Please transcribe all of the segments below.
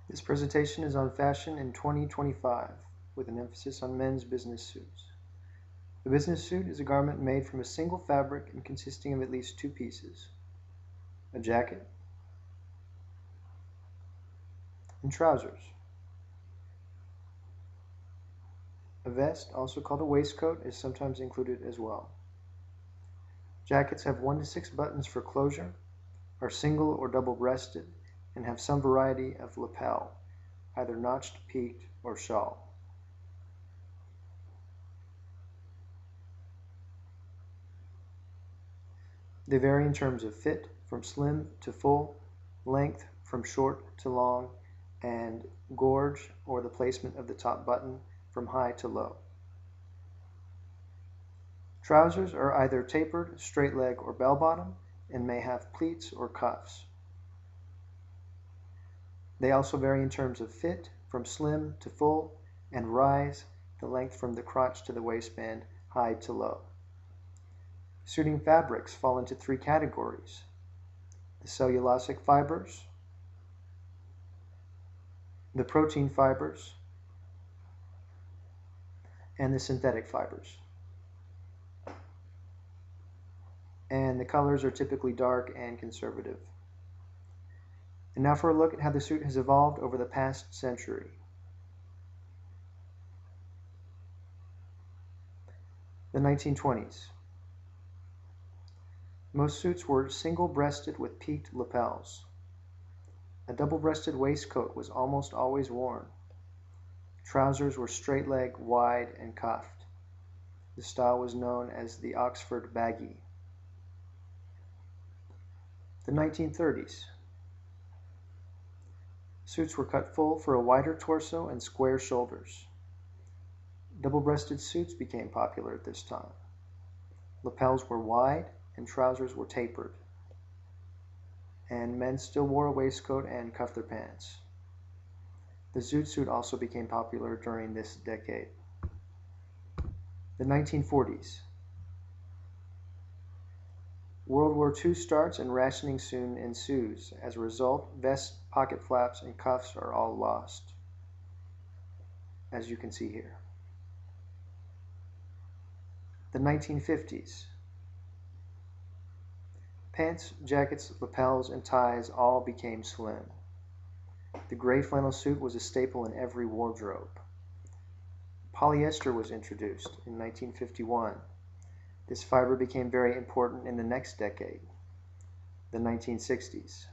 This presentation is on fashion in 2025, with an emphasis on men's business suits. The business suit is a garment made from a single fabric and consisting of at least two pieces: a jacket and trousers. A vest, also called a waistcoat, is sometimes included as well. Jackets have 1 to 6 buttons for closure, are single or double-breasted, and have some variety of lapel, either notched, peaked, or shawl. They vary in terms of fit, from slim to full, length from short to long, and gorge, or the placement of the top button, from high to low. Trousers are either tapered, straight leg, or bell bottom, and may have pleats or cuffs. They also vary in terms of fit, from slim to full, and rise, the length from the crotch to the waistband, high to low. Suiting fabrics fall into 3 categories: the cellulosic fibers, the protein fibers, and the synthetic fibers. And the colors are typically dark and conservative. And now for a look at how the suit has evolved over the past century. The 1920s. Most suits were single-breasted with peaked lapels. A double-breasted waistcoat was almost always worn. Trousers were straight-leg, wide, and cuffed. The style was known as the Oxford baggy. The 1930s. Suits were cut full for a wider torso and square shoulders. Double-breasted suits became popular at this time. Lapels were wide and trousers were tapered. And men still wore a waistcoat and cuffed their pants. The zoot suit also became popular during this decade. The 1940s. World War II starts and rationing soon ensues. As a result, vests, pocket flaps, and cuffs are all lost, as you can see here. The 1950s. Pants, jackets, lapels, and ties all became slim. The gray flannel suit was a staple in every wardrobe. Polyester was introduced in 1951. This fiber became very important in the next decade, the 1960s.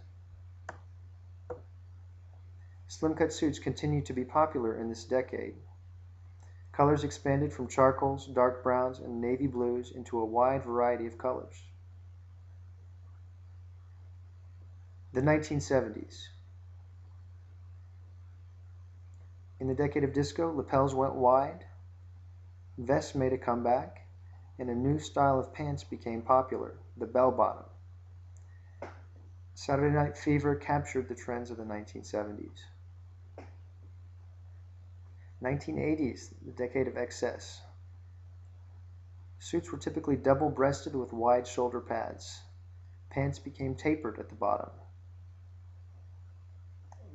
Slim-cut suits continued to be popular in this decade. Colors expanded from charcoals, dark browns, and navy blues into a wide variety of colors. The 1970s. In the decade of disco, lapels went wide, vests made a comeback, and a new style of pants became popular, the bell bottom. Saturday Night Fever captured the trends of the 1970s. 1980s, the decade of excess. Suits were typically double-breasted with wide shoulder pads. Pants became tapered at the bottom.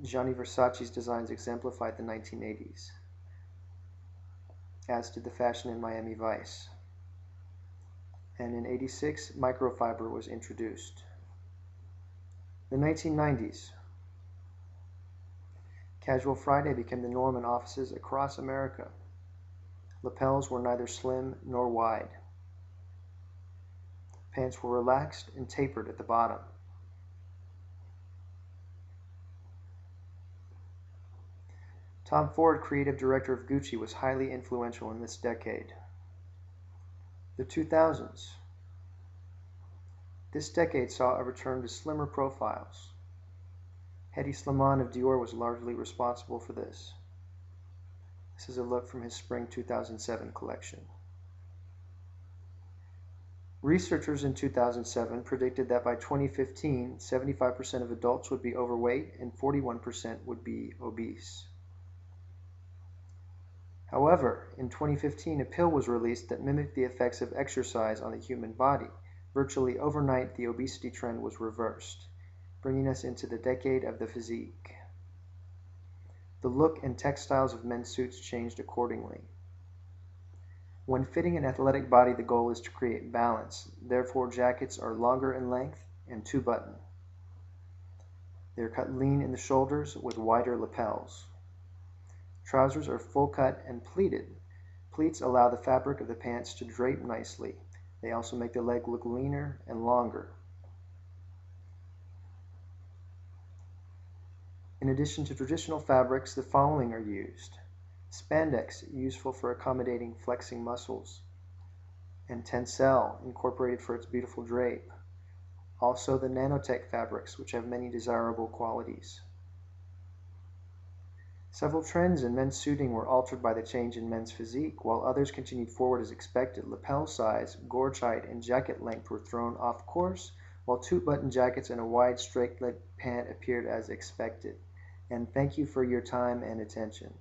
Gianni Versace's designs exemplified the 1980s, as did the fashion in Miami Vice. And in '86, microfiber was introduced. The 1990s. Casual Friday became the norm in offices across America. Lapels were neither slim nor wide. Pants were relaxed and tapered at the bottom. Tom Ford, creative director of Gucci, was highly influential in this decade. The 2000s. This decade saw a return to slimmer profiles. Hedi Slimane of Dior was largely responsible for this. This is a look from his spring 2007 collection. Researchers in 2007 predicted that by 2015, 75% of adults would be overweight and 41% would be obese. However, in 2015, a pill was released that mimicked the effects of exercise on the human body. Virtually overnight, the obesity trend was reversed, bringing us into the decade of the physique. The look and textiles of men's suits changed accordingly. When fitting an athletic body, the goal is to create balance. Therefore, jackets are longer in length and two-button. They are cut lean in the shoulders with wider lapels. Trousers are full cut and pleated. Pleats allow the fabric of the pants to drape nicely. They also make the leg look leaner and longer. In addition to traditional fabrics, the following are used. Spandex, useful for accommodating flexing muscles, and tencel, incorporated for its beautiful drape. Also the nanotech fabrics, which have many desirable qualities. Several trends in men's suiting were altered by the change in men's physique, while others continued forward as expected. Lapel size, gorge height, and jacket length were thrown off course, while two-button jackets and a wide straight-leg pant appeared as expected. And thank you for your time and attention.